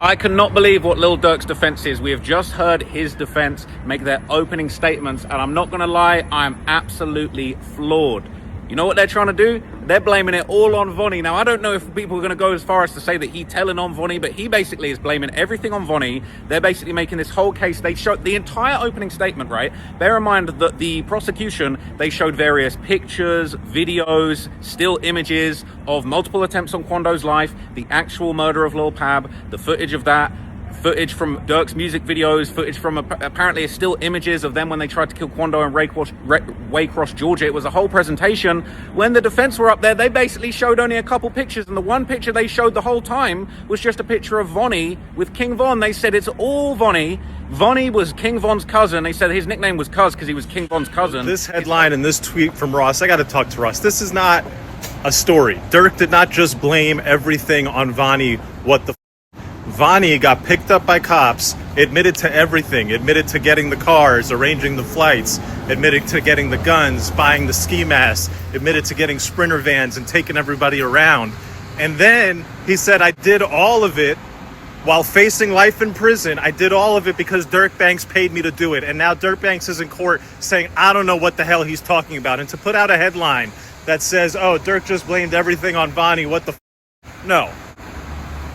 I cannot believe what Lil Durk's defense is. We have just heard his defense make their opening statements, and I'm not going to lie, I'm absolutely floored. You know what they're trying to do? They're blaming it all on Vonnie. Now, I don't know if people are going to go as far as to say that he telling on Vonnie, but he basically is blaming everything on Vonnie. They're basically making this whole case. They showed the entire opening statement, right? Bear in mind that the prosecution, they showed various pictures, videos, still images of multiple attempts on Quando's life, the actual murder of Lil Pab, the footage of that, footage from Durk's music videos, footage from apparently still images of them when they tried to kill Quando in Waycross, Georgia. It was a whole presentation. When the defense were up there, they basically showed only a couple pictures, and the one picture they showed the whole time was just a picture of Vonnie with King Von. They said it's all Vonnie. Vonnie was King Von's cousin. They said his nickname was Cuz because he was King Von's cousin. This headline and this tweet from Ross, I got to talk to Ross. This is not a story. Durk did not just blame everything on Vonnie. What the Vonnie got picked up by cops, admitted to everything, admitted to getting the cars, arranging the flights, admitted to getting the guns, buying the ski masks, admitted to getting Sprinter vans and taking everybody around. And then he said, I did all of it while facing life in prison. I did all of it because Durk Banks paid me to do it. And now Durk Banks is in court saying, I don't know what the hell he's talking about. And to put out a headline that says, oh, Durk just blamed everything on Vonnie, what the No.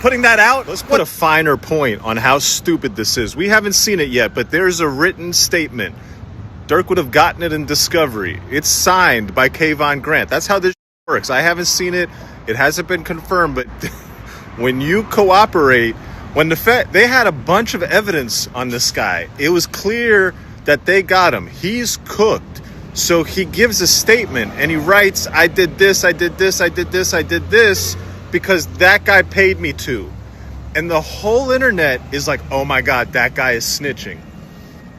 Putting that out, let's put a finer point on how stupid this is. We haven't seen it yet, but there's a written statement. Durk would have gotten it in discovery. It's signed by Kayvon Grant. That's how this works. I haven't seen it. It hasn't been confirmed, but when you cooperate, when they had a bunch of evidence on this guy, it was clear that they got him. He's cooked. So he gives a statement and he writes, I did this, I did this, I did this, I did this, because that guy paid me to. And the whole internet is like, oh my God, that guy is snitching.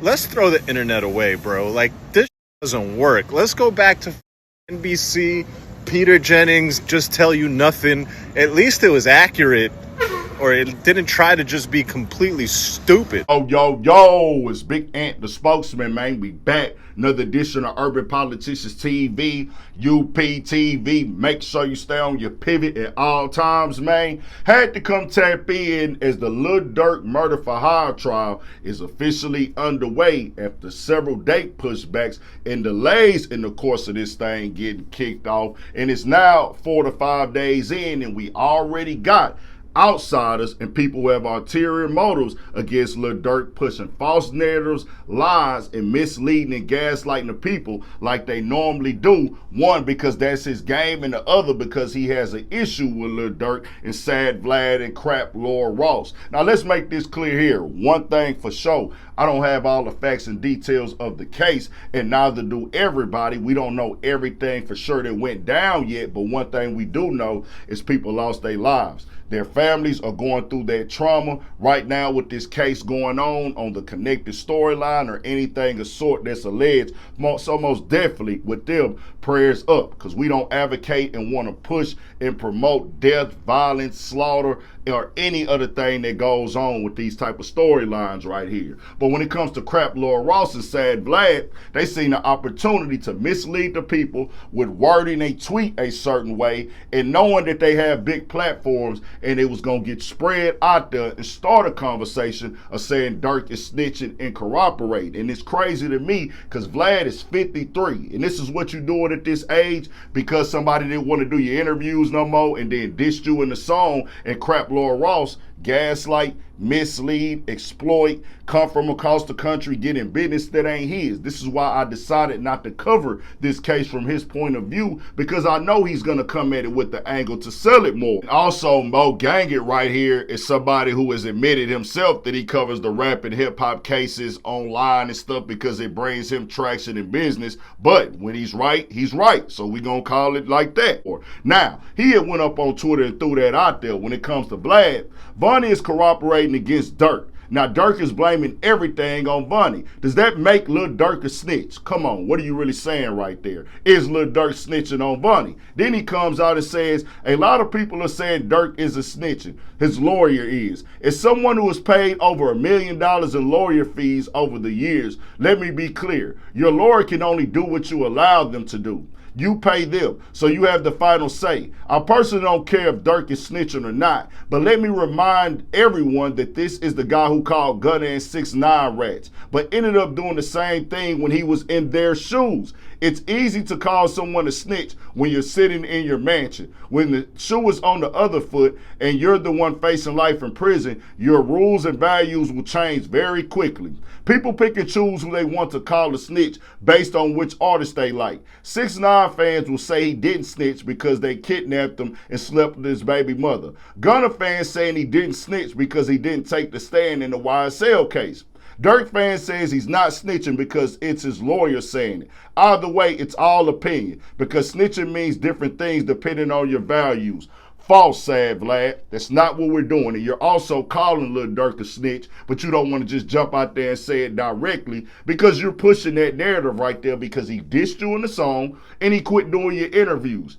Let's throw the internet away, bro. Like, this doesn't work. Let's go back to NBC, Peter Jennings, just tell you nothing. At least it was accurate, or it didn't try to just be completely stupid. Oh, yo, it's Big Ant, the spokesman, man. We back. Another edition of Urban Politicians TV, UPTV. Make sure you stay on your pivot at all times, man. Had to come tap in as the Lil Durk murder for hire trial is officially underway after several date pushbacks and delays in the course of this thing getting kicked off. And it's now 4 to 5 days in, and we already got outsiders and people who have ulterior motives against Lil Durk pushing false narratives, lies, and misleading and gaslighting the people like they normally do. One, because that's his game, and the other because he has an issue with Lil Durk and Sad Vlad and crap Lil Ross. Now let's make this clear here. One thing for sure, I don't have all the facts and details of the case, and neither do everybody. We don't know everything for sure that went down yet, but one thing we do know is people lost their lives. Their families are going through that trauma right now with this case going on the connected storyline or anything of sort that's alleged. So most definitely with them, prayers up, because we don't advocate and want to push and promote death, violence, slaughter, or any other thing that goes on with these type of storylines right here. But when it comes to crap Lil Ross and Sad Vlad, they seen an opportunity to mislead the people with wording a tweet a certain way and knowing that they have big platforms and it was going to get spread out there and start a conversation of saying Durk is snitching and corroborating. And it's crazy to me because Vlad is 53 and this is what you're doing at this age because somebody didn't want to do your interviews no more and then dissed you in the song and crap Lil Ross, gaslight, mislead, exploit, come from across the country getting business that ain't his. This is why I decided not to cover this case from his point of view, because I know he's going to come at it with the angle to sell it more. Also, Mo Gangit right here is somebody who has admitted himself that he covers the rap and hip hop cases online and stuff because it brings him traction in business. But when he's right, he's right. So we going to call it like that. Now, he had went up on Twitter and threw that out there. When it comes to Vlad, Vonnie is corroborating against Durk. Now, Durk is blaming everything on Vonnie. Does that make Lil Durk a snitch? Come on, what are you really saying right there? Is Lil Durk snitching on Vonnie? Then he comes out and says, a lot of people are saying Durk is a snitching. His lawyer is. As someone who has paid over $1 million in lawyer fees over the years, let me be clear. Your lawyer can only do what you allow them to do. You pay them. So you have the final say. I personally don't care if Durk is snitching or not, but let me remind everyone that this is the guy who called Gunna and 6ix9ine rats, but ended up doing the same thing when he was in their shoes. It's easy to call someone a snitch when you're sitting in your mansion. When the shoe is on the other foot and you're the one facing life in prison, your rules and values will change very quickly. People pick and choose who they want to call a snitch based on which artist they like. 6ix9ine fans will say he didn't snitch because they kidnapped him and slept with his baby mother. Gunna fans saying he didn't snitch because he didn't take the stand in the YSL case. Durk fan says he's not snitching because it's his lawyer saying it. Either way, it's all opinion because snitching means different things depending on your values. False, sad Vlad. That's not what we're doing. And you're also calling Lil Durk a snitch, but you don't want to just jump out there and say it directly because you're pushing that narrative right there because he dissed you in the song and he quit doing your interviews.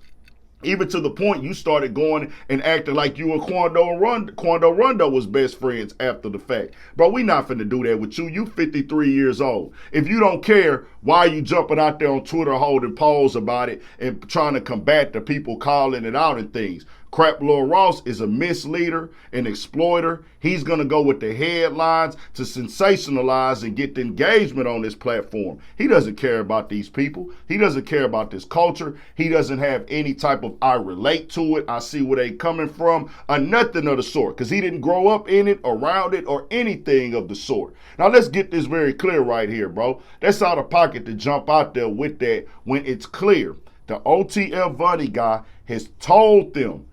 Even to the point you started going and acting like you and Quando Rondo was best friends after the fact. Bro, we not finna do that with you. You 53 years old. If you don't care, why are you jumping out there on Twitter holding polls about it and trying to combat the people calling it out and things? Crap Lil Ross is a misleader, an exploiter. He's going to go with the headlines to sensationalize and get the engagement on this platform. He doesn't care about these people. He doesn't care about this culture. He doesn't have any type of I relate to it, I see where they coming from, or nothing of the sort, because he didn't grow up in it, around it, or anything of the sort. Now, let's get this very clear right here, bro. That's out of pocket to jump out there with that when it's clear. The OTL Vonnie guy has told them,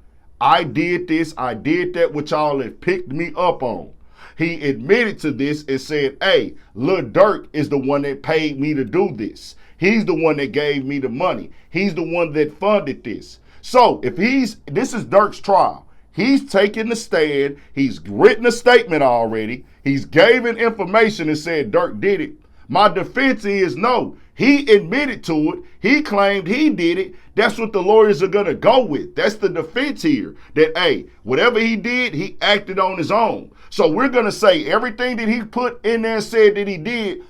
I did this, I did that, which y'all have picked me up on. He admitted to this and said, hey, Lil Durk is the one that paid me to do this. He's the one that gave me the money. He's the one that funded this. So if this is Durk's trial. He's taken the stand. He's written a statement already. He's given information and said Durk did it. My defense is no. He admitted to it. He claimed he did it. That's what the lawyers are going to go with. That's the defense here. That, hey, whatever he did, he acted on his own. So we're going to say everything that he put in there and said that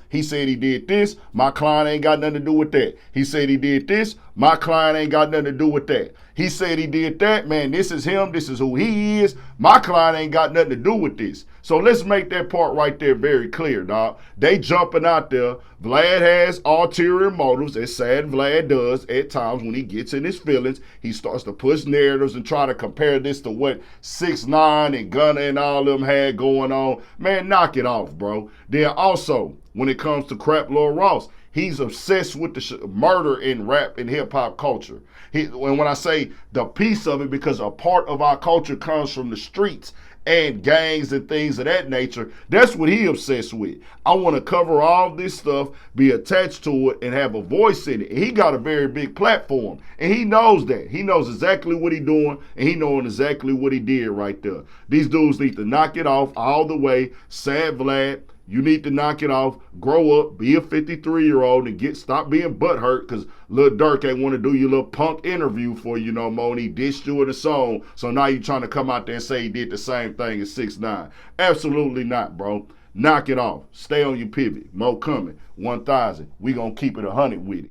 he said he did this. My client ain't got nothing to do with that. He said he did this. My client ain't got nothing to do with that. He said he did that. Man, this is him. This is who he is. My client ain't got nothing to do with this. So let's make that part right there very clear, dog. They jumping out there. Vlad has ulterior motives, as sad Vlad does at times when he gets in his feelings. He starts to push narratives and try to compare this to what 6ix9ine and Gunna and all of them had going on. Man, knock it off, bro. Then also, when it comes to crap Lil Ross, he's obsessed with the murder in rap and hip-hop culture. And when I say the piece of it, because a part of our culture comes from the streets and gangs and things of that nature, that's what he obsessed with. I want to cover all this stuff, be attached to it, and have a voice in it. And he got a very big platform, and he knows that. He knows exactly what he's doing, and he knowing exactly what he did right there. These dudes need to knock it off all the way. Sad Vlad, you need to knock it off, grow up, be a 53-year-old, and stop being butthurt because Lil Durk ain't want to do your little punk interview for you no more, and he dissed you in the song. So now you trying to come out there and say he did the same thing as 6ix9ine. Absolutely not, bro. Knock it off. Stay on your pivot. Mo coming. 1,000. We gonna keep it 100 with it.